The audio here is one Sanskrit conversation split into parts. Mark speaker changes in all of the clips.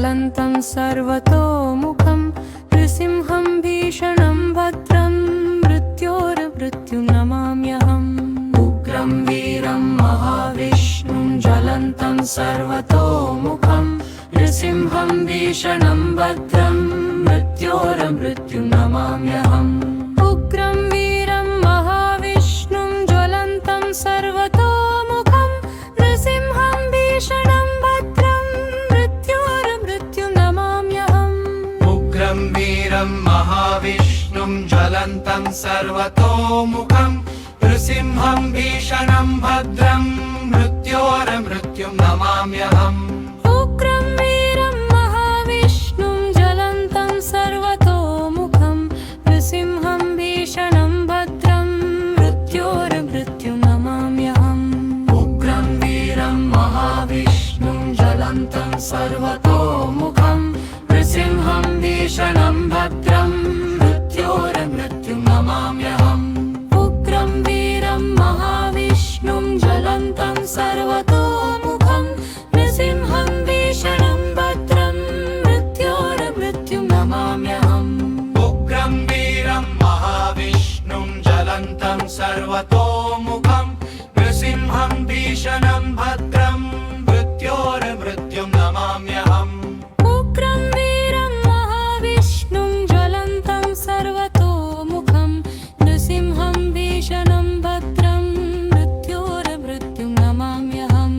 Speaker 1: ज्वलन्तं सर्वतोमुखं नृसिंहं भीषणं भद्रं मृत्योर्मृत्युं नमाम्यहम् उग्रं वीरं महाविष्णुं ज्वलन्तं सर्वतोमुखं नृसिंहं भीषणं भद्रं मृत्योर्मृत्युं नमाम्यहम् उग्रं वीरं महाविष्णुं ज्वलन्तं सर्वतोमुखं नृसिंहं भीषणं भद्रं मृत्योर्मृत्युं नमाम्यहम्
Speaker 2: उग्रं वीरं महाविष्णुं ज्वलन्तं सर्वतोमुखं नृसिंहं भीषणं भद्रं मृत्योर्मृत्युं नमाम्यहम्
Speaker 1: उग्रं वीरं महाविष्णुं ज्वलन्तं सर्वतोमुखं नृसिंहं भीषणं भद्रं मृत्योर्मृत्युं नमाम्यहम्
Speaker 2: उग्रं वीरं महाविष्णुं ज्वलन्तं सर्वतोमुखं नृसिंहं भीषणं भद्रं मृत्योर्मृत्युं नमाम्यहम्
Speaker 1: उग्रं वीरं महाविष्णुं ज्वलन्तं सर्वतोमुखं नृसिंहं भीषणं भद्रं मृत्योर्मृत्युं नमाम्यहम्
Speaker 2: उग्रं वीरं महाविष्णुं ज्वलन्तं सर्वतोमुखं नृसिंहं भीषणं भद्रं मृत्योर्मृत्युं नमाम्यहम्
Speaker 1: उग्रं वीरं महाविष्णुं ज्वलन्तं सर्वतोमुखं नृसिंहं भीषणं भद्रं मृत्योर्मृत्युं नमाम्यहम्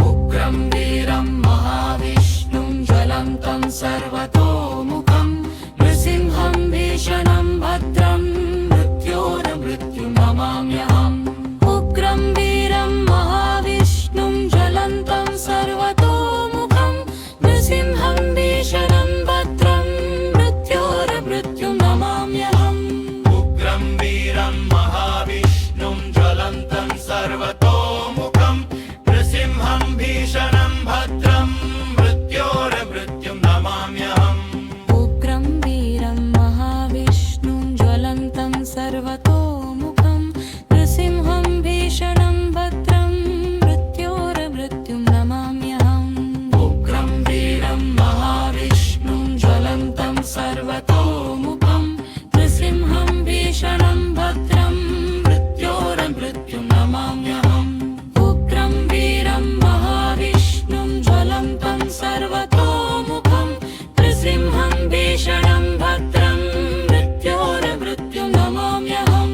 Speaker 2: उग्रं वीरं महाविष्णुं ज्वलन्तं सर्वतोमुखं नृसिंहं भीषणं भद्रं मृत्योर्मृत्युं नमाम्यहम्
Speaker 1: उग्रं वीरं महाविष्णुं ज्वलन्तं सर्वतोमुखं नृसिंहं भीषणं भद्रं मृत्योर्मृत्युं नमाम्यहम्
Speaker 2: उग्रं वीरं महाविष्णुं ज्वलन्तं सर्वतोमुखं नृसिंहं भीषणं भद्रं मृत्योर्मृत्युं नमाम्यहम्
Speaker 1: उग्रं वीरं महाविष्णुं ज्वलन्तं सर्वतोमुखं नृसिंहं भीषणं भद्रं मृत्योर्मृत्युं नमाम्यहम्
Speaker 2: उग्रं वीरं महाविष्णुं ज्वलन्तं सर्वतोमुखं नृसिंहं भीषणं भद्रं मृत्योर्मृत्युं नमाम्यहम्
Speaker 1: उग्रं वीरं महाविष्णुं ज्वलन्तं सर्वतोमुखं नृसिंहं भीषणं भद्रं मृत्योर्मृत्युं नमाम्यहम्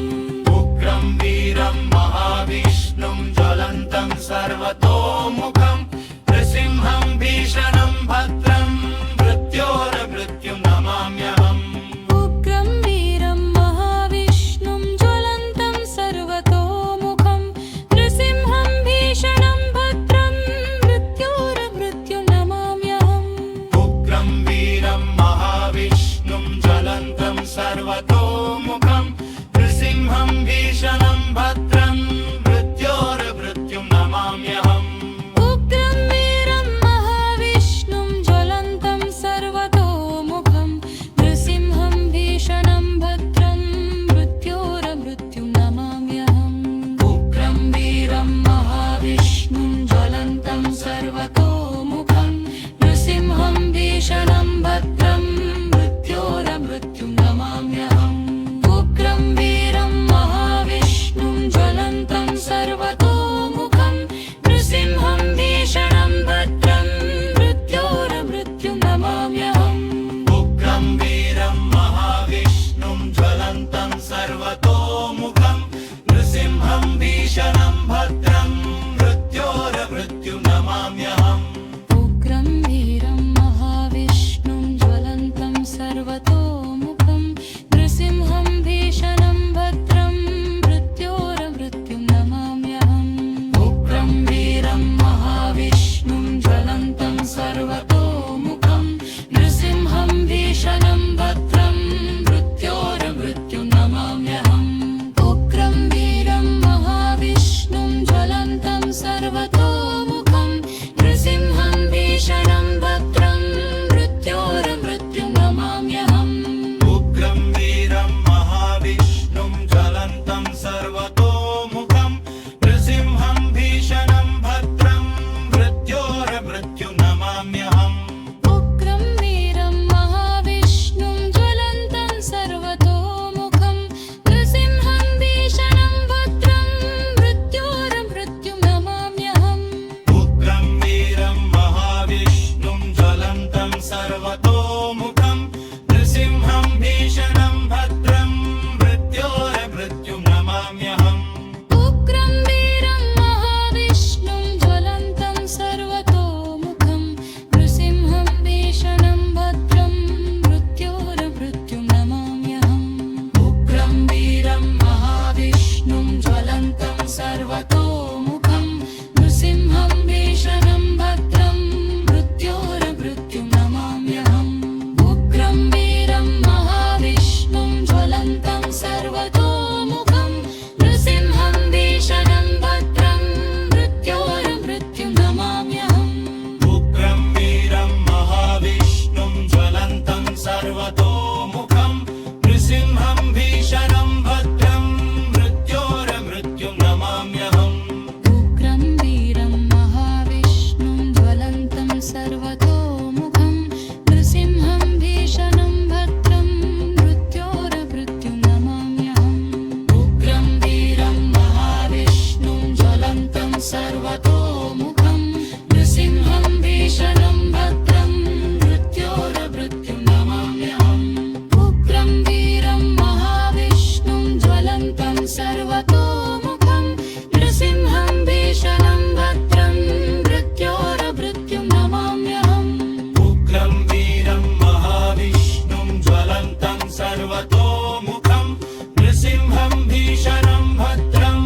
Speaker 1: ज्वलन्तं सर्वतोमुखं नृसिंहं भीषणं भद्रं मृत्योरमृत्युं नमाम्यहम्
Speaker 2: उग्रं वीरं महाविष्णुं ज्वलन्तं सर्वतोमुखं नृसिंहं भीषणं भद्रं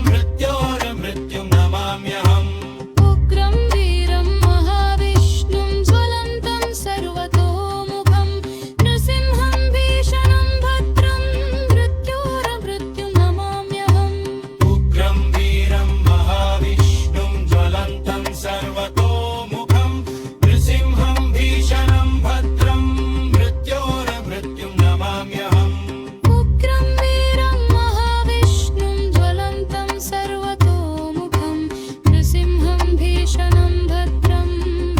Speaker 2: मृत्योरमृत्युं नमाम्यहम्
Speaker 1: उग्रं वीरं महाविष्णुं ज्वलन्तं सर्वतोमुखं नृसिंहं भीषणं भद्रं मृत्योरमृत्युं नमाम्यहम्
Speaker 2: उग्रं वीरं महाविष्णुं ज्वलन्तं सर्वतोमुखं नृसिंहं भीषणं भद्रं मृत्योरमृत्युं नमाम्यहम्
Speaker 1: उग्रं वीरं महाविष्णुं ज्वलन्तं सर्वतोमुखं नृसिंहं भीषणं भद्रं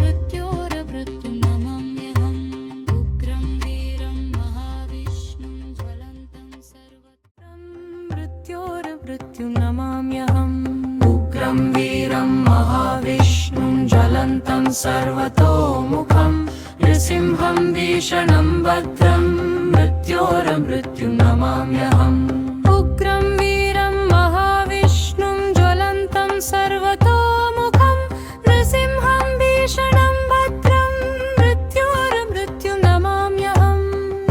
Speaker 1: मृत्योरमृत्युं नमाम्यहम् उग्रं वीरं महाविष्णुं ज्वलन्तं सर्वतं मृत्योरमृत्युं नमाम्यहम् उग्रं वीरं महाविष्णुं ज्वलन्तं सर्वतोमुखं नृसिंहं भीषणं भद्रं मृत्योरमृत्युं नमाम्यहम् उग्रं वीरं महाविष्णुं ज्वलन्तं सर्वतोमुखं नृसिंहं भीषणं भद्रं मृत्योरमृत्युं नमाम्यहम्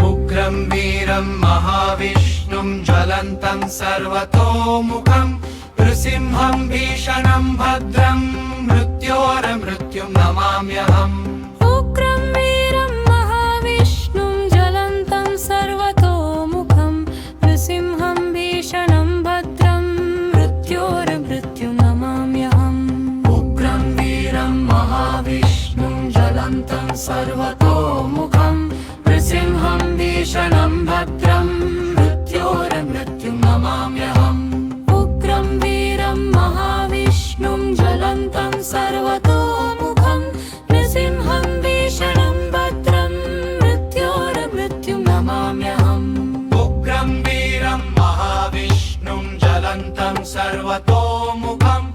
Speaker 2: उग्रं वीरं महाविष्णुं ज्वलन्तं सर्वतोमुखं नृसिंहं भीषणं भद्रं मृत्योरमृत्युं नमाम्यहम्
Speaker 1: उग्रं वीरं महाविष्णुं ज्वलन्तं सर्वतोमुखं नृसिंहं भीषणं भद्रं मृत्योरमृत्युं नमाम्यहम् उग्रं वीरं महाविष्णुं ज्वलन्तं सर्वतोमुखं नृसिंहं भीषणं भद्रं मृत्योरमृत्युं नमाम्यहम् उग्रं वीरं महाविष्णुं ज्वलन्तं सर्वतोमुखं नृसिंहं भीषणं भद्रं मृत्योरमृत्युं नमाम्यहम्
Speaker 2: उग्रं वीरं महाविष्णुं ज्वलन्तं सर्वतोमुखं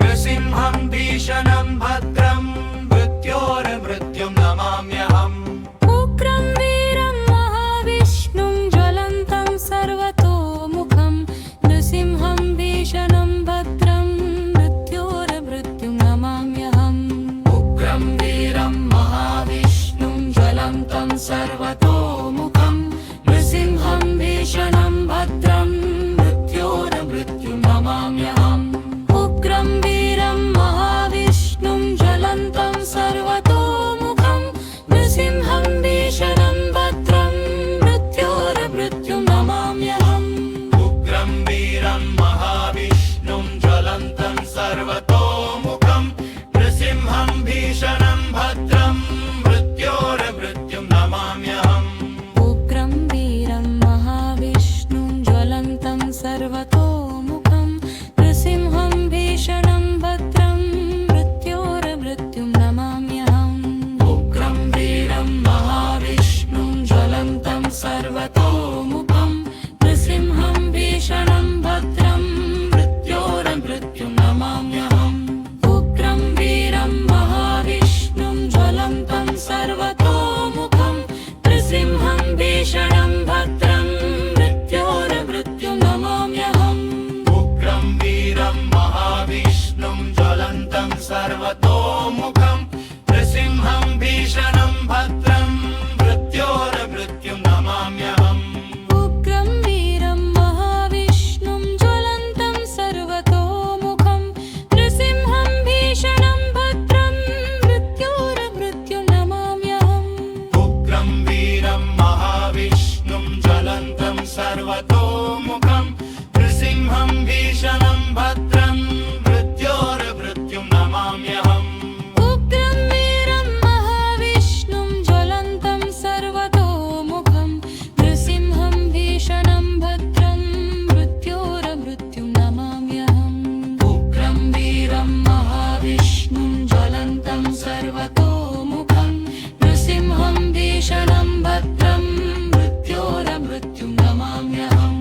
Speaker 2: नृसिंहं भीषणं भद्रं मृत्योरमृत्युं नमाम्यहम्
Speaker 1: उग्रं वीरं महाविष्णुं ज्वलन्तं सर्वतोमुखं नृसिंहं भीषणं भद्रं मृत्योरमृत्युं नमाम्यहम् उग्रं वीरं महाविष्णुं ज्वलन्तं सर्वतोमुखं नृसिंहं भीषणं भद्रं मृत्योरमृत्युं नमाम्यहम् उग्रं वीरं महाविष्णुं ज्वलन्तं सर्वतोमुखं नृसिंहं भीषणं भद्रं मृत्योरमृत्युं नमाम्यहम्
Speaker 2: उग्रं वीरं महाविष्णुं ज्वलन्तं सर्वतोमुखं नृसिंहं भीषणं भद्रं मृत्योरमृत्युं नमाम्यहम्
Speaker 1: उग्रं वीरं महाविष्णुं ज्वलन्तं सर्वतोमुखं नृसिंहं भीषणं भद्रं मृत्योरमृत्युं नमाम्यहम् उग्रं वीरं महाविष्णुं ज्वलन्तं सर्वतोमुखं नृसिंहं भीषणं भद्रं मृत्योरमृत्युं नमाम्यहम् उग्रं वीरं महाविष्णुं ज्वलन्तं सर्वतोमुखं नृसिंहं भीषणं भद्रं मृत्योरमृत्युं नमाम्यहम्
Speaker 2: उग्रं वीरं महाविष्णुं ज्वलन्तं सर्वतोमुखं नृसिंहं भीषणं भद्रं मृत्योरमृत्युं नमाम्यहम्
Speaker 1: उग्रं वीरं महाविष्णुं ज्वलन्तं सर्वतोमुखं नृसिंहं भीषणं भद्रं मृत्योरमृत्युं नमाम्यहम्
Speaker 2: उग्रं वीरं महाविष्णुं ज्वलन्तं सर्वतोमुखं नृसिंहं भीषणं भद्रं मृत्योरमृत्युं नमाम्यहम्
Speaker 1: उग्रं वीरं महाविष्णुं ज्वलन्तं सर्वतोमुखं नृसिंहं भीषणं भद्रं मृत्योरमृत्युं नमाम्यहम् उग्रं वीरं महाविष्णुं ज्वलन्तं सर्वतोमुखं नृसिंहं भीषणं भद्रं मृत्योरमृत्युं नमाम्यहम्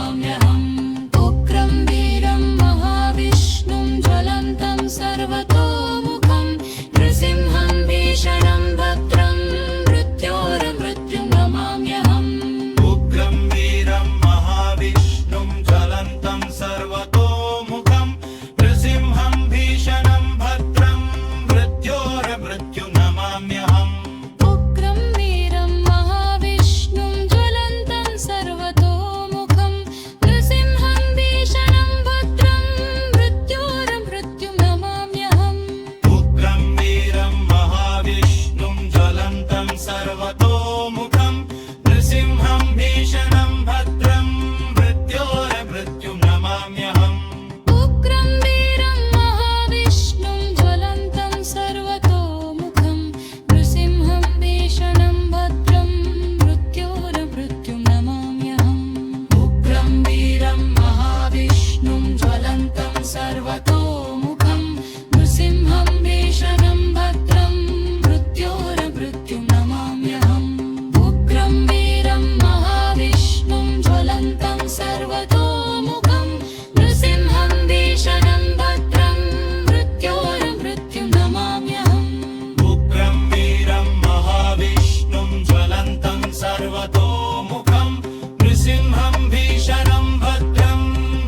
Speaker 1: नमाम्यहम् उग्रं वीरं महाविष्णुं ज्वलन्तं सर्वतोमुखं नृसिंहं भीषणं भद्रं मृत्योर्मृत्युं नमाम्यहम्
Speaker 2: उग्रं वीरं महाविष्णुं ज्वलन्तं सर्वतोमुखं नृसिंहं भीषणं भद्रं मृत्योर्मृत्युं नमाम्यहम्
Speaker 1: उग्रं वीरं महाविष्णुं ज्वलन्तं सर्वतोमुखं नृसिंहं भीषणं भद्रं मृत्योर्मृत्युं नमाम्यहम्
Speaker 2: उग्रं वीरं महाविष्णुं ज्वलन्तं सर्वतोमुखं नृसिंहं भीषणं भद्रं मृत्योर्मृत्युं नमाम्यहम्
Speaker 1: उग्रं वीरं महाविष्णुं ज्वलन्तं सर्वतोमुखं नृसिंहं भीषणं भद्रं मृत्योर्मृत्युं नमाम्यहम् उग्रं वीरं महाविष्णुं ज्वलन्तं सर्वतोमुखं नृसिंहं भीषणं भद्रं मृत्योर्मृत्युं नमाम्यहम् उग्रं वीरं महाविष्णुं ज्वलन्तं सर्वतोमुखं नृसिंहं भीषणं भद्रं मृत्योर्मृत्युं नमाम्यहम्
Speaker 2: उग्रं वीरं महाविष्णुं ज्वलन्तं सर्वतोमुखं नृसिंहं भीषणं भद्रं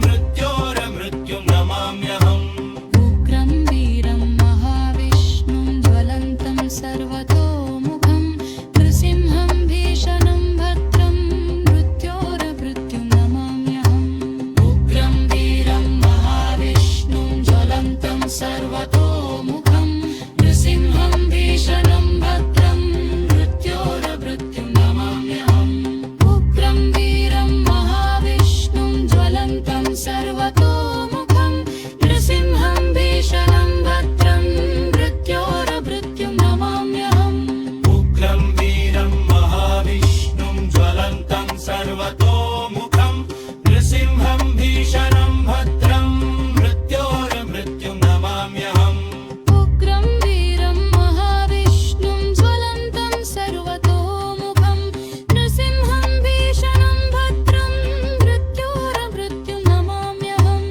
Speaker 2: मृत्योर्मृत्युं नमाम्यहम्
Speaker 1: उग्रं वीरं महाविष्णुं ज्वलन्तं सर्वतोमुखं नृसिंहं भीषणं भद्रं मृत्योर्मृत्युं नमाम्यहम् उग्रं वीरं महाविष्णुं ज्वलन्तं सर्वतोमुखं नृसिंहं भीषणं भद्रं मृत्योर्मृत्युं नमाम्यहम् उग्रं वीरं महाविष्णुं ज्वलन्तं सर्वतोमुखं नृसिंहं भीषणं भद्रं मृत्योर्मृत्युं नमाम्यहम्
Speaker 2: उग्रं वीरं महाविष्णुं ज्वलन्तं सर्वतोमुखं नृसिंहं भीषणं भद्रं मृत्योर्मृत्युं नमाम्यहम्
Speaker 1: उग्रं वीरं महाविष्णुं ज्वलन्तं सर्वतोमुखं नृसिंहं भीषणं भद्रं मृत्योर्मृत्युं नमाम्यहम्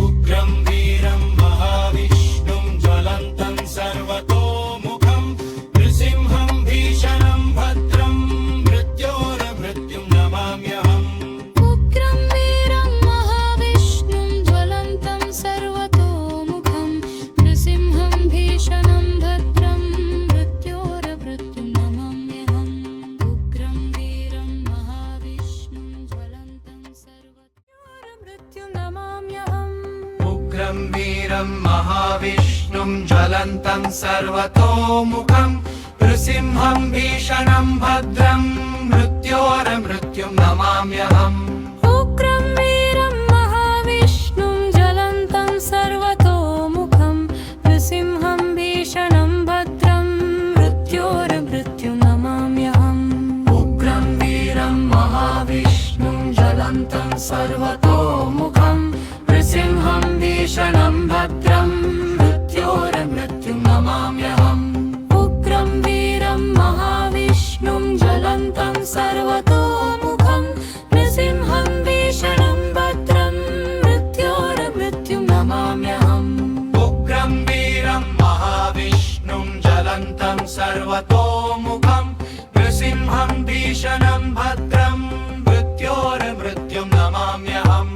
Speaker 2: उग्रं वीरं महाविष्णुं ज्वलन्तं सर्वतोमुखं नृसिंहं भीषणं भद्रं मृत्योर्मृत्युं नमाम्यहम्
Speaker 1: उग्रं वीरं महाविष्णुं ज्वलन्तं सर्वतोमुखं नृसिंहं भीषणं भद्रं मृत्योर्मृत्युं नमाम्यहम् उग्रं वीरं महाविष्णुं ज्वलन्तं सर्वतोमुखं नमाम्यहम्
Speaker 2: उग्रं वीरं महाविष्णुं ज्वलन्तं सर्वतोमुखं नृसिंहं भीषणं भद्रं मृत्योर्मृत्युं नमाम्यहम्
Speaker 1: उग्रं वीरं महाविष्णुं ज्वलन्तं सर्वतोमुखं नृसिंहं भीषणं भद्रं मृत्योर्मृत्युं नमाम्यहम् उग्रं वीरं महाविष्णुं ज्वलन्तं सर्वतोमुखं नृसिंहं भीषणं भद्रं मृत्योर्मृत्युं नमाम्यहम् उग्रं वीरं महाविष्णुं ज्वलन्तं सर्वतोमुखं नृसिंहं भीषणं भद्रं मृत्योर्मृत्युं नमाम्यहम्
Speaker 2: उग्रं वीरं महाविष्णुं ज्वलन्तं सर्वतोमुखं नृसिंहं भीषणं भद्रं मृत्योर्मृत्युं नमाम्यहम्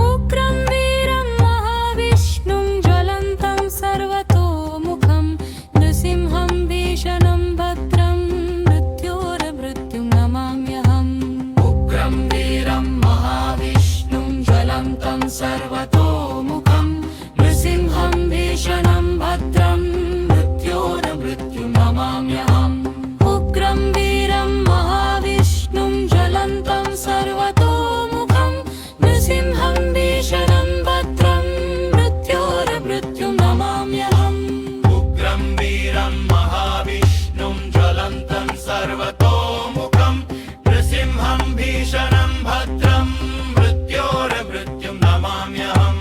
Speaker 1: उग्रं वीरं महाविष्णुं ज्वलन्तं सर्वतोमुखं नृसिंहं भीषणं भद्रं मृत्योर्मृत्युं नमाम्यहम् उग्रं वीरं महाविष्णुं ज्वलन्तं सर्वतोमुखं नृसिंहं भीषणं भद्रं मृत्योर्मृत्युं नमाम्यहम् उग्रं वीरं महाविष्णुं ज्वलन्तं सर्वतोमुखं नृसिंहं भीषणं भद्रं मृत्योर्मृत्युं नमाम्यहम्
Speaker 2: उग्रं वीरं महाविष्णुं ज्वलन्तं सर्वतोमुखं नृसिंहं भीषणं भद्रं मृत्योर्मृत्युं नमाम्यहम्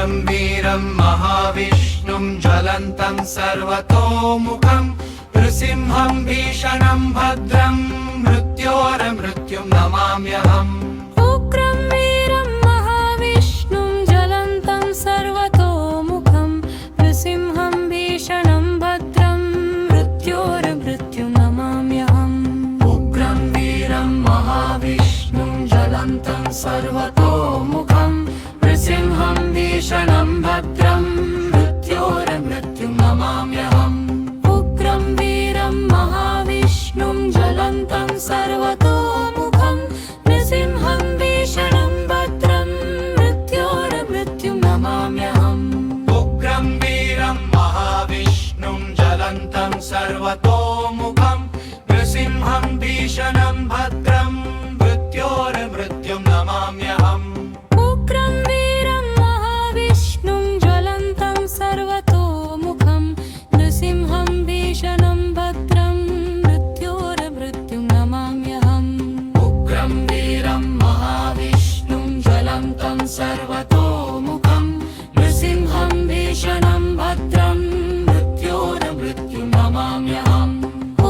Speaker 2: उग्रं वीरं महाविष्णुं ज्वलन्तं सर्वतोमुखं नृसिंहं भीषणं भद्रं मृत्योर्मृत्युं नमाम्यहम्
Speaker 1: उग्रं वीरं महाविष्णुं ज्वलन्तं सर्वतोमुखं नृसिंहं भीषणं भद्रं मृत्योर्मृत्युं नमाम्यहम्
Speaker 2: उग्रं वीरं महाविष्णुं ज्वलन्तं सर्वतोमुखं नृसिंहं भीषणं भद्रं मृत्योर्मृत्युं नमाम्यहम्
Speaker 1: उग्रं वीरं महाविष्णुं ज्वलन्तं सर्वतोमुखं नृसिंहं भीषणं भद्रं मृत्योर्मृत्युं नमाम्यहम्
Speaker 2: उग्रं वीरं महाविष्णुं ज्वलन्तं सर्वतोमुखं नृसिंहं भीषणं भद्रं मृत्योर्मृत्युं नमाम्यहम्
Speaker 1: उग्रं वीरं महाविष्णुं ज्वलन्तं सर्वतोमुखं नृसिंहं भीषणं भद्रं मृत्योर्मृत्युं नमाम्यहम्
Speaker 2: उग्रं वीरं महाविष्णुं ज्वलन्तं सर्वतोमुखं नृसिंहं भीषणं भद्रं मृत्योर्मृत्युं नमाम्यहम्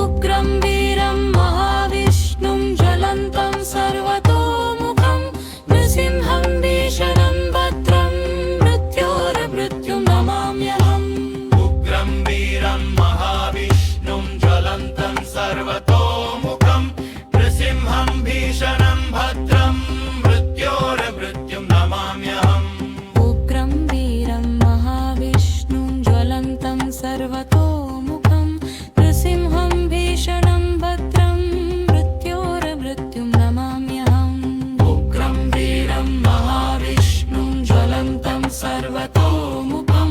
Speaker 1: उग्रं वीरं महाविष्णुं ज्वलन्तं सर्वतोमुखं नृसिंहं भीषणं भद्रं मृत्योर्मृत्युं नमाम्यहम्
Speaker 2: उग्रं वीरं महाविष्णुं ज्वलन्तं सर्वतोमुखं नृसिंहं भीषणं भद्रं मृत्योर्मृत्युं नमाम्यहम्
Speaker 1: उग्रं वीरं महाविष्णुं ज्वलन्तं सर्वतोमुखं नृसिंहं भीषणं भद्रं मृत्योर्मृत्युं नमाम्यहम्
Speaker 2: उग्रं वीरं महाविष्णुं ज्वलन्तं सर्वतोमुखं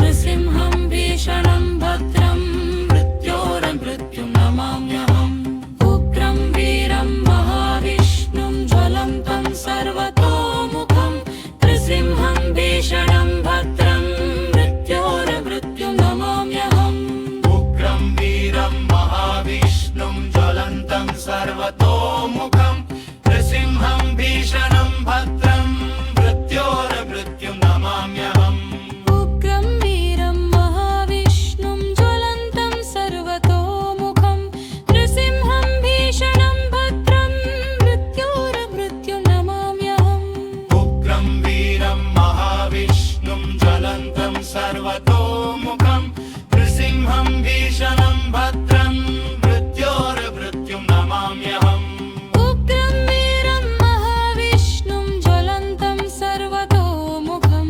Speaker 2: नृसिंहं भीषणं भद्रं मृत्योर्मृत्युं नमाम्यहम्
Speaker 1: उग्रं वीरं महाविष्णुं ज्वलन्तं सर्वतोमुखं नृसिंहं भीषणं भद्रं मृत्योर्मृत्युं नमाम्यहम्
Speaker 2: उग्रं वीरं महाविष्णुं ज्वलन्तं सर्वतोमुखं नृसिंहं भीषणं भद्रं मृत्योर्मृत्युं नमाम्यहम्
Speaker 1: उग्रं वीरं महाविष्णुं ज्वलन्तं सर्वतोमुखं नृसिंहं भीषणं भद्रं मृत्योर्मृत्युं नमाम्यहम्
Speaker 2: उग्रं वीरं महाविष्णुं ज्वलन्तं सर्वतोमुखं नृसिंहं भीषणं भद्रं मृत्योर्मृत्युं नमाम्यहम्
Speaker 1: उग्रं वीरं महाविष्णुं ज्वलन्तं सर्वतोमुखं नृसिंहं भीषणं भद्रं मृत्योर्मृत्युं नमाम्यहम्
Speaker 2: उग्रं वीरं महाविष्णुं ज्वलन्तं सर्वतोमुखं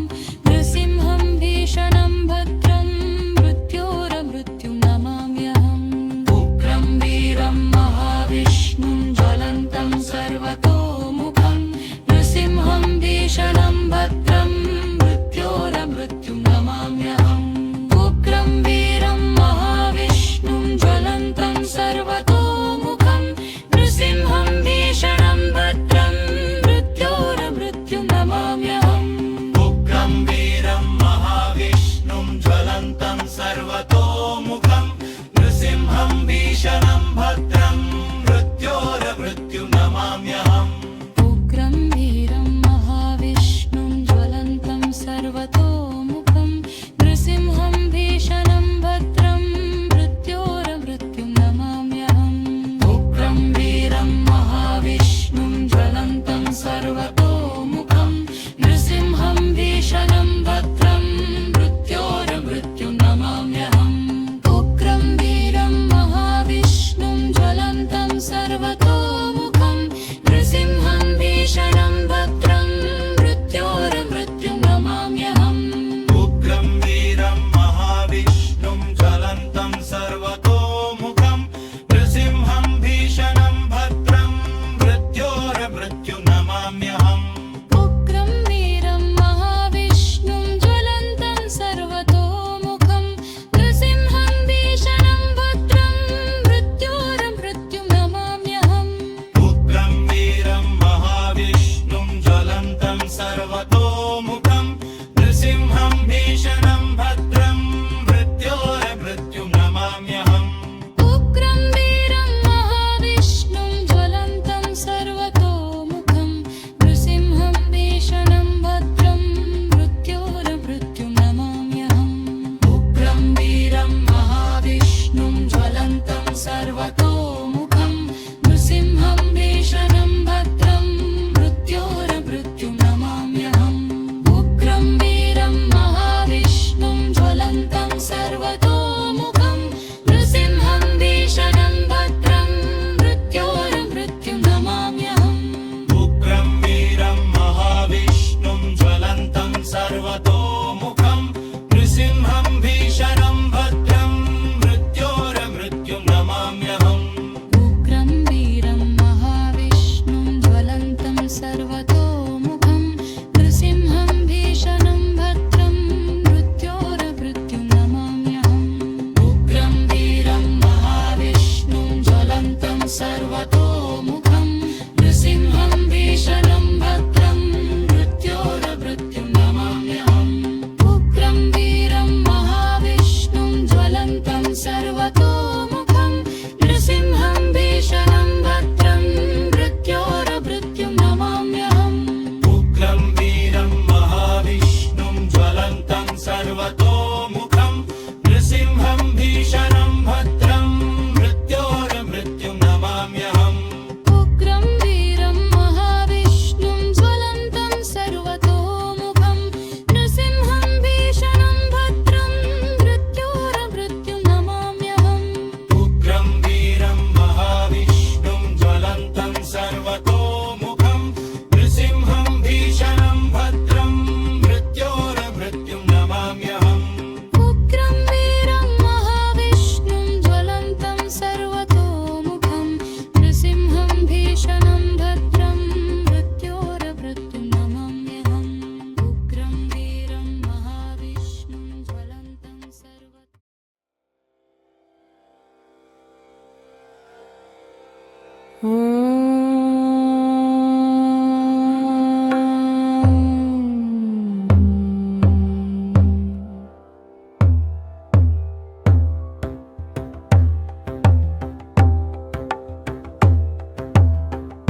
Speaker 2: नृसिंहं भीषणं भद्रं मृत्योर्मृत्युं नमाम्यहम्
Speaker 1: उग्रं वीरं महाविष्णुं ज्वलन्तं सर्वतोमुखं नृसिंहं भीषणं भद्रं मृत्योर्मृत्युं नमाम्यहम्
Speaker 2: उग्रं वीरं महाविष्णुं ज्वलन्तं सर्वतोमुखं नृसिंहं भीषणं भद्रं मृत्योर्मृत्युं नमाम्यहम्
Speaker 1: उग्रं वीरं महाविष्णुं ज्वलन्तं सर्वतोमुखं नृसिंहं भीषणं भद्रं मृत्योर्मृत्युं नमाम्यहम्
Speaker 2: उग्रं वीरं महाविष्णुं ज्वलन्तं सर्वतोमुखं नृसिंहं भीषणं भद्रं मृत्योर्मृत्युं नमाम्यहम्
Speaker 1: उग्रं वीरं महाविष्णुं ज्वलन्तं सर्वतोमुखं नृसिंहं भीषणं भद्रं मृत्योर्मृत्युं नमाम्यहम्
Speaker 2: उग्रं वीरं महाविष्णुं ज्वलन्तं सर्वतोमुखं नृसिंहं भीषणं भद्रं मृत्योर्मृत्युं नमाम्यहम्
Speaker 1: उग्रं वीरं महाविष्णुं ज्वलन्तं सर्वतोमुखं नृसिंहं भीषणं भद्रं मृत्योर्मृत्युं नमाम्यहम्
Speaker 2: उग्रं वीरं महाविष्णुं ज्वलन्तं सर्वतोमुखं नृसिंहं भीषणं भद्रं मृत्योर्मृत्युं नमाम्यहम्
Speaker 1: उग्रं वीरं महाविष्णुं ज्वलन्तं सर्वतोमुखं नृसिंहं भीषणं भद्रं मृत्योर्मृत्युं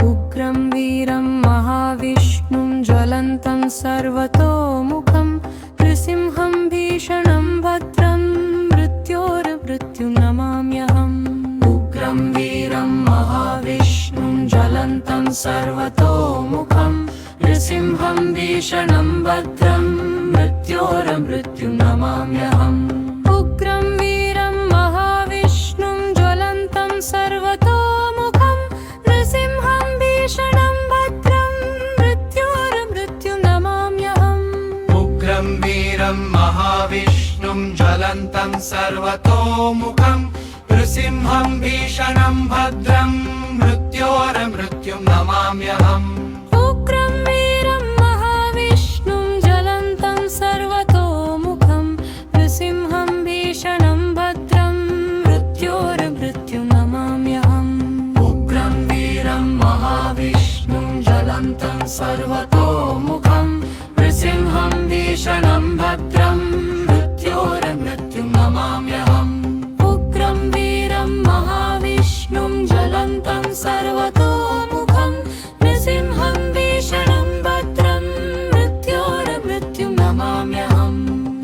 Speaker 3: उग्रं वीरं महाविष्णुं ज्वलन्तं सर्वतोमुखं नृसिंहं भीषणं भद्रं मृत्योर्मृत्युं नमाम्यहम् उग्रं वीरं महाविष्णुं ज्वलन्तं सर्वतोमुखं नृसिंहं भीषणं भद्रं मृत्योर्मृत्युं नमाम्यहम् उग्रं वीरं महाविष्णुं ज्वलन्तं सर्वतोमुखं नृसिंहं भीषणं भद्रं मृत्योर्मृत्युं नमाम्यहम्
Speaker 2: उग्रं वीरं महाविष्णुं ज्वलन्तं सर्वतोमुखं नृसिंहं भीषणं भद्रं मृत्योर्मृत्युं नमाम्यहम्
Speaker 3: उग्रं वीरं महाविष्णुं ज्वलन्तं सर्वतोमुखं नृसिंहं भीषणं भद्रं मृत्योर्मृत्युं नमाम्यहम् उग्रं वीरं महाविष्णुं ज्वलन्तं सर्वतोमुखं नृसिंहं भीषणं भद्रं मृत्योर्मृत्युं नमाम्यहम् उग्रं वीरं महाविष्णुं ज्वलन्तं सर्वतोमुखं नृसिंहं भीषणं भद्रं मृत्योर्मृत्युं नमाम्यहम्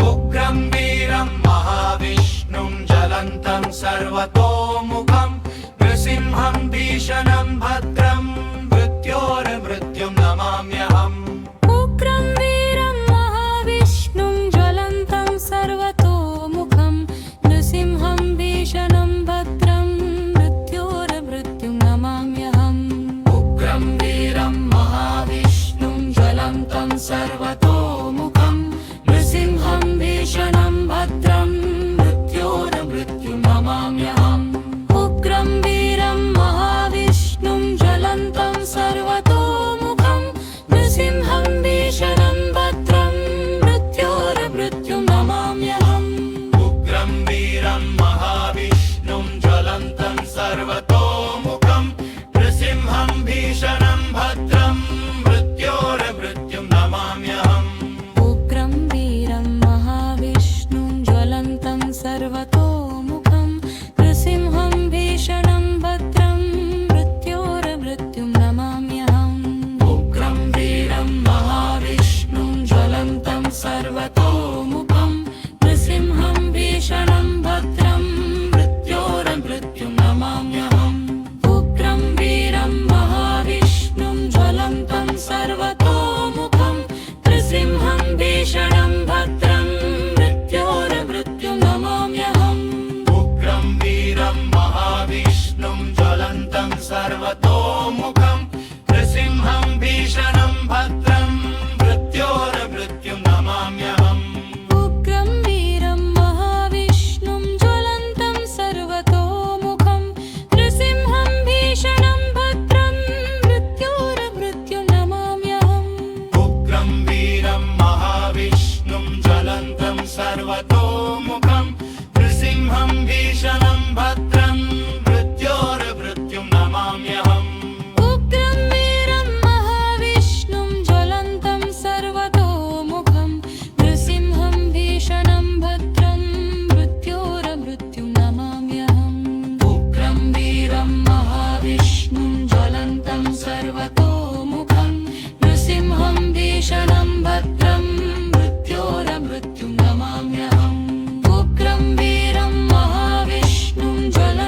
Speaker 2: उग्रं वीरं महाविष्णुं ज्वलन्तं सर्वतोमुखं नृसिंहं भीषणं भद्रं मृत्योर्मृत्युं नमाम्यहम्
Speaker 3: उग्रं वीरं महाविष्णुं ज्वलन्तं सर्वतोमुखं नृसिंहं भीषणं भद्रं मृत्योर्मृत्युं नमाम्यहम् उग्रं वीरं महाविष्णुं ज्वलन्तं सर्वतोमुखं नृसिंहं भीषणं भद्रं मृत्योर्मृत्युं नमाम्यहम् उग्रं वीरं महाविष्णुं ज्वलन्तं सर्वतोमुखं नृसिंहं भीषणं भद्रं मृत्योर्मृत्युं नमाम्यहम्
Speaker 2: उग्रं वीरं महाविष्णुं ज्वलन्तं सर्वतोमुखं नृसिंहं भीषणं भद्रं मृत्योर्मृत्युं नमाम्यहम्
Speaker 3: उग्रं वीरं महाविष्णुं ज्वलन्तं सर्वतोमुखं नृसिंहं भीषणं भद्रं मृत्योर्मृत्युं नमाम्यहम् उग्रं वीरं महाविष्णुं ज्वलन्तं सर्वतोमुखं नृसिंहं भीषणं भद्रं मृत्योर्मृत्युं नमाम्यहम् उग्रं वीरं महाविष्णुं ज्वलन्तं सर्वतोमुखं नृसिंहं भीषणं भद्रं मृत्योर्मृत्युं नमाम्यहम्
Speaker 2: उग्रं वीरं महाविष्णुं ज्वलन्तं सर्वतोमुखं नृसिंहं भीषणं भद्रं मृत्योर्मृत्युं नमाम्यहम्
Speaker 3: उग्रं वीरं महाविष्णुं ज्वलन्तं सर्वतोमुखं नृसिंहं भीषणं भद्रं मृत्योर्मृत्युं नमाम्यहम्
Speaker 2: उग्रं वीरं महाविष्णुं ज्वलन्तं सर्वतोमुखं नृसिंहं भीषणं भद्रं मृत्योर्मृत्युं नमाम्यहम्
Speaker 3: उग्रं वीरं महाविष्णुं ज्वलन्तं सर्वतोमुखं नृसिंहं भीषणं भद्रं मृत्योर्मृत्युं नमाम्यहम् उग्रं वीरं महाविष्णुं ज्वलन्तं सर्वतोमुखं नृसिंहं भीषणं भद्रं मृत्योर्मृत्युं नमाम्यहम् उग्रं वीरं महाविष्णुं ज्वलन्तं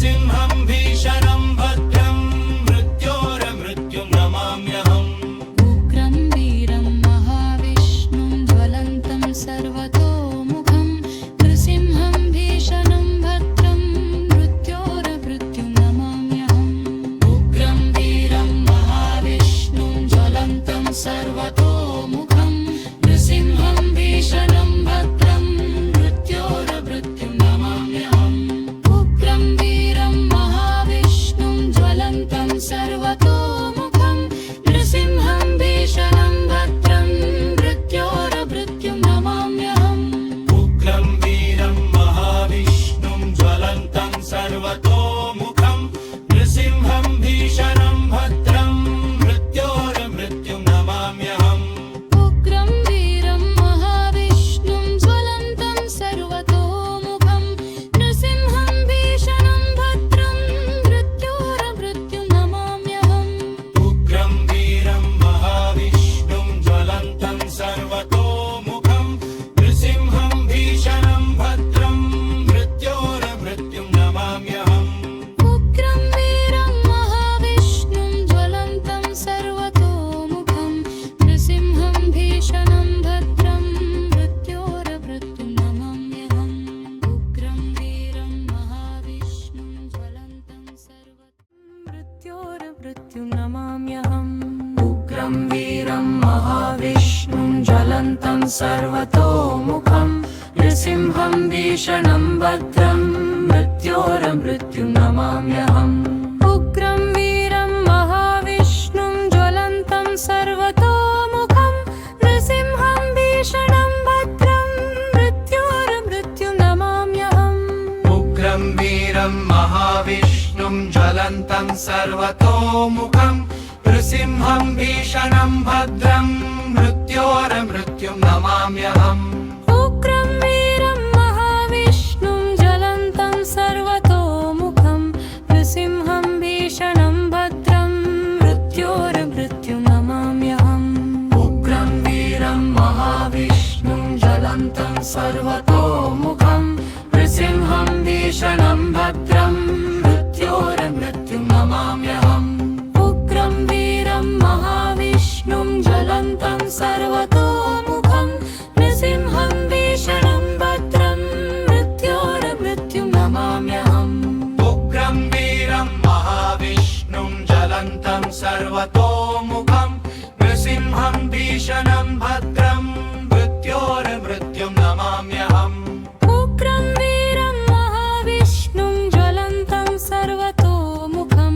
Speaker 2: नृसिंहं भीषणं भद्रं मृत्योर्मृत्युं नमाम्यहम्
Speaker 1: उग्रं वीरं महाविष्णुं ज्वलन्तं सर्वतोमुखं नृसिंहं भीषणं भद्रं मृत्योर्मृत्युं नमाम्यहम् उग्रं वीरं महाविष्णुं ज्वलन्तं सर्वतोमुखं नृसिंहं भीषणं भद्रं मृत्योर्मृत्युं नमाम्यहम् उग्रं वीरं महाविष्णुं ज्वलन्तं सर्वतोमुखं नृसिंहं भीषणं भद्रं मृत्योर्मृत्युं नमाम्यहम्
Speaker 2: उग्रं वीरं महाविष्णुं ज्वलन्तं सर्वतोमुखं नृसिंहं भीषणं भद्रं मृत्योर्मृत्युं नमाम्यहम्
Speaker 1: उग्रं वीरं महाविष्णुं ज्वलन्तं सर्वतोमुखं नृसिंहं भीषणं भद्रं मृत्योर्मृत्युं नमाम्यहम्
Speaker 2: उग्रं वीरं महाविष्णुं ज्वलन्तं सर्वतोमुखं नृसिंहं भीषणं भद्रं मृत्योर्मृत्युं नमाम्यहम्
Speaker 1: उग्रं वीरं महाविष्णुं ज्वलन्तं सर्वतोमुखं नृसिंहं भीषणं भद्रं मृत्योर्मृत्युं नमाम्यहम् उग्रं वीरं महाविष्णुं ज्वलन्तं मृत्योर्मृत्युं नमाम्यहम् उग्रं वीरं महाविष्णुं ज्वलन्तं सर्वतोमुखं नृसिंहं भीषणं भद्रं मृत्योर्मृत्युं नमाम्यहम् उग्रं वीरं महाविष्णुं ज्वलन्तं सर्वतोमुखं नृसिंहं भीषणं भद्रं मृत्योर्मृत्युं नमाम्यहम्
Speaker 2: उग्रं वीरं महाविष्णुं ज्वलन्तं सर्वतोमुखं नृसिंहं भीषणं भद्रं मृत्योर्मृत्युं नमाम्यहम्
Speaker 1: उग्रं वीरं महाविष्णुं ज्वलन्तं सर्वतोमुखं नृसिंहं भीषणं भद्रं मृत्योर्मृत्युं नमाम्यहम् उग्रं वीरं महाविष्णुं ज्वलन्तं सर्वतोमुखं नृसिंहं भीषणं भद्रं मृत्योर्मृत्युं नमाम्यहम् उग्रं वीरं महाविष्णुं ज्वलन्तं सर्वतोमुखं नृसिंहं भीषणं भद्रं मृत्योर्मृत्युं नमाम्यहम्
Speaker 2: उग्रं वीरं महाविष्णुं ज्वलन्तं सर्वतोमुखं नृसिंहं भीषणं भद्रं मृत्योर्मृत्युं नमाम्यहम्
Speaker 1: उग्रं वीरं महाविष्णुं ज्वलन्तं सर्वतोमुखं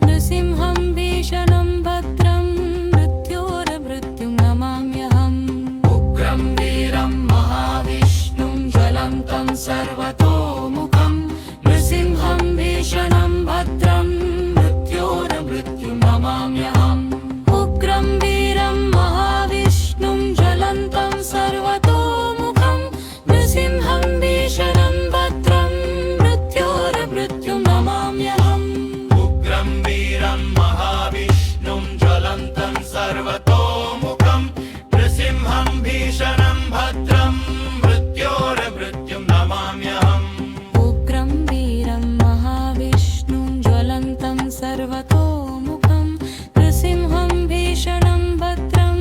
Speaker 1: नृसिंहं भीषणं भद्रं मृत्योर्मृत्युं नमाम्यहम् उग्रं वीरं महाविष्णुं ज्वलन्तं सर्वतोमुखं नृसिंहं भीषणं भद्रं मृत्योर्मृत्युं नमाम्यहम् उग्रं वीरं महाविष्णुं ज्वलन्तं सर्वतोमुखं नृसिंहं भीषणं भद्रं मृत्योर्मृत्युं नमाम्यहम्
Speaker 2: उग्रं वीरं महाविष्णुं ज्वलन्तं सर्वतोमुखं नृसिंहं भीषणं भद्रं मृत्योर्मृत्युं नमाम्यहम्
Speaker 1: उग्रं वीरं महाविष्णुं ज्वलन्तं सर्वतोमुखं नृसिंहं भीषणं भद्रं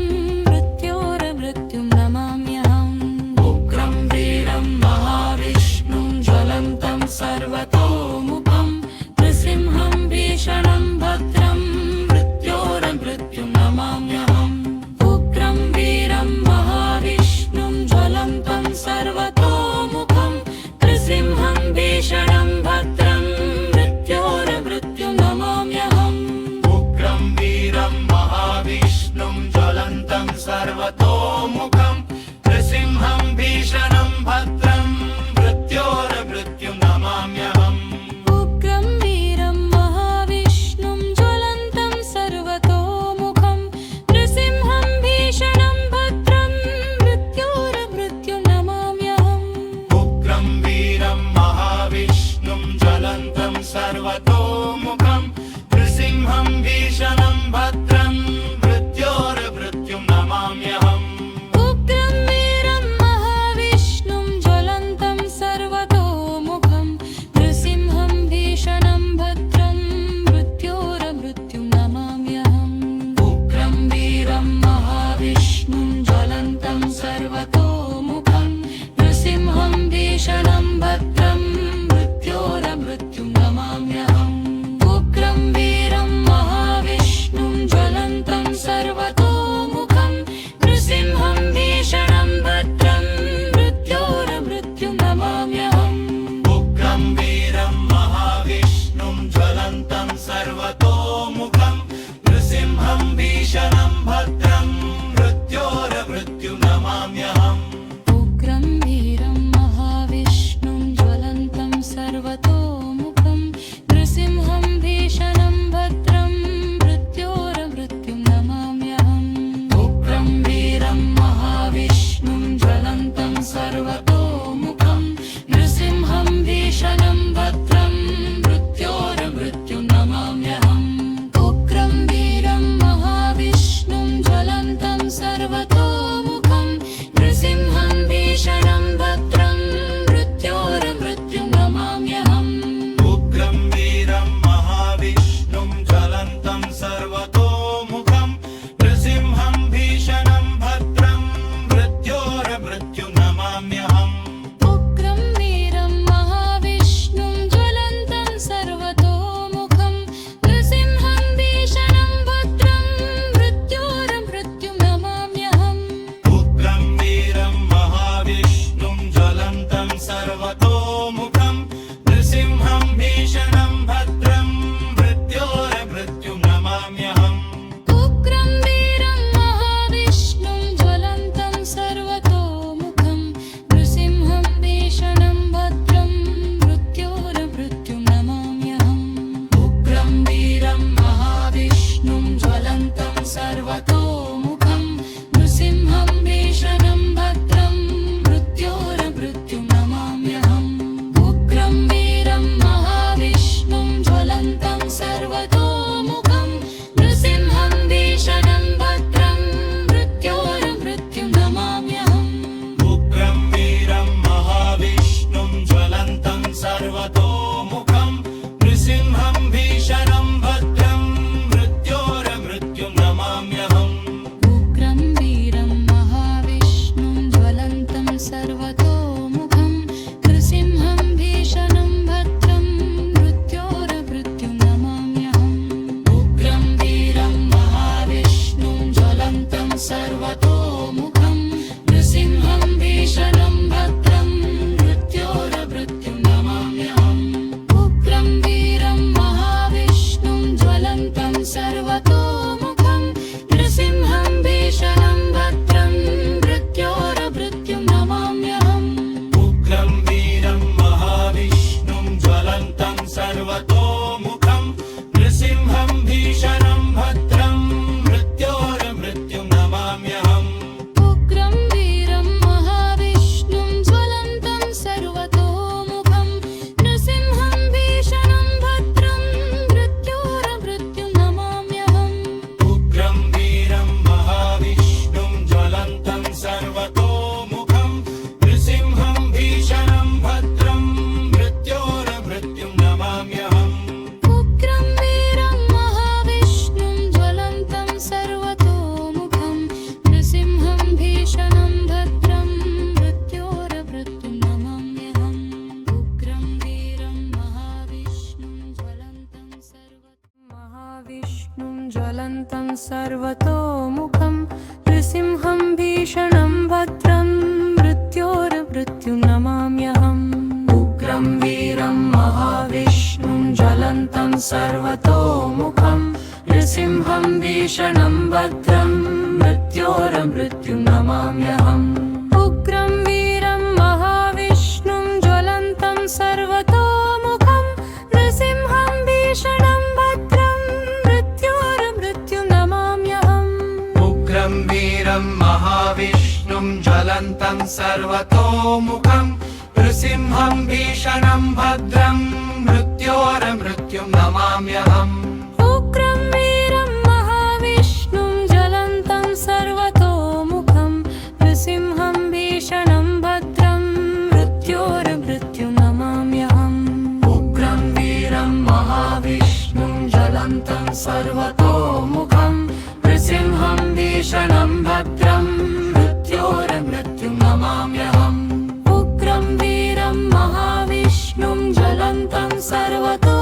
Speaker 1: मृत्योर्मृत्युं नमाम्यहम् उग्रं वीरं महाविष्णुं ज्वलन्तं सर्वतोमुखं नृसिंहं भीषणं भद्रं मृत्योर्मृत्युं नमाम्यहम् उग्रं वीरं महाविष्णुं ज्वलन्तं सर्वतोमुखं नृसिंहं भीषणं भद्रं मृत्योर्मृत्युं नमाम्यहम्
Speaker 2: उग्रं वीरं महाविष्णुं ज्वलन्तं सर्वतोमुखं नृसिंहं भीषणं भद्रं मृत्योर्मृत्युं नमाम्यहम्
Speaker 1: उग्रं वीरं महाविष्णुं ज्वलन्तं सर्वतोमुखं नृसिंहं भीषणं भद्रं मृत्योर्मृत्युं नमाम्यहम्
Speaker 2: उग्रं वीरं महाविष्णुं ज्वलन्तं सर्वतोमुखं नृसिंहं भीषणं भद्रं मृत्योर्मृत्युं नमाम्यहम्
Speaker 1: उग्रं वीरं महाविष्णुं ज्वलन्तं सर्वतोमुखं नृसिंहं भीषणं
Speaker 3: ज्वलन्तं सर्वतोमुखं नृसिंहं भीषणं भद्रं मृत्योर्मृत्युं नमाम्यहम् उग्रं वीरं महाविष्णुं ज्वलन्तं सर्वतोमुखं नृसिंहं भीषणं भद्रं मृत्योर्मृत्युं नमाम्यहम् उग्रं वीरं महाविष्णुं ज्वलन्तं सर्वतोमुखं नृसिंहं भीषणं भद्रं मृत्योर्मृत्युं नमाम्यहम्
Speaker 2: उग्रं वीरं महाविष्णुं ज्वलन्तं सर्वतोमुखं नृसिंहं भीषणं भद्रं मृत्योर्मृत्युं नमाम्यहम्
Speaker 3: उग्रं वीरं महाविष्णुं ज्वलन्तं सर्वतोमुखं नृसिंहं भीषणं भद्रं मृत्योर्मृत्युं नमाम्यहम् उग्रं वीरं महाविष्णुं ज्वलन्तं सर्वतोमुखं नृसिंहं भीषणं भद्रं मृत्योर्मृत्युं नमाम्यहम् उग्रं वीरं महाविष्णुं ज्वलन्तं सर्वतो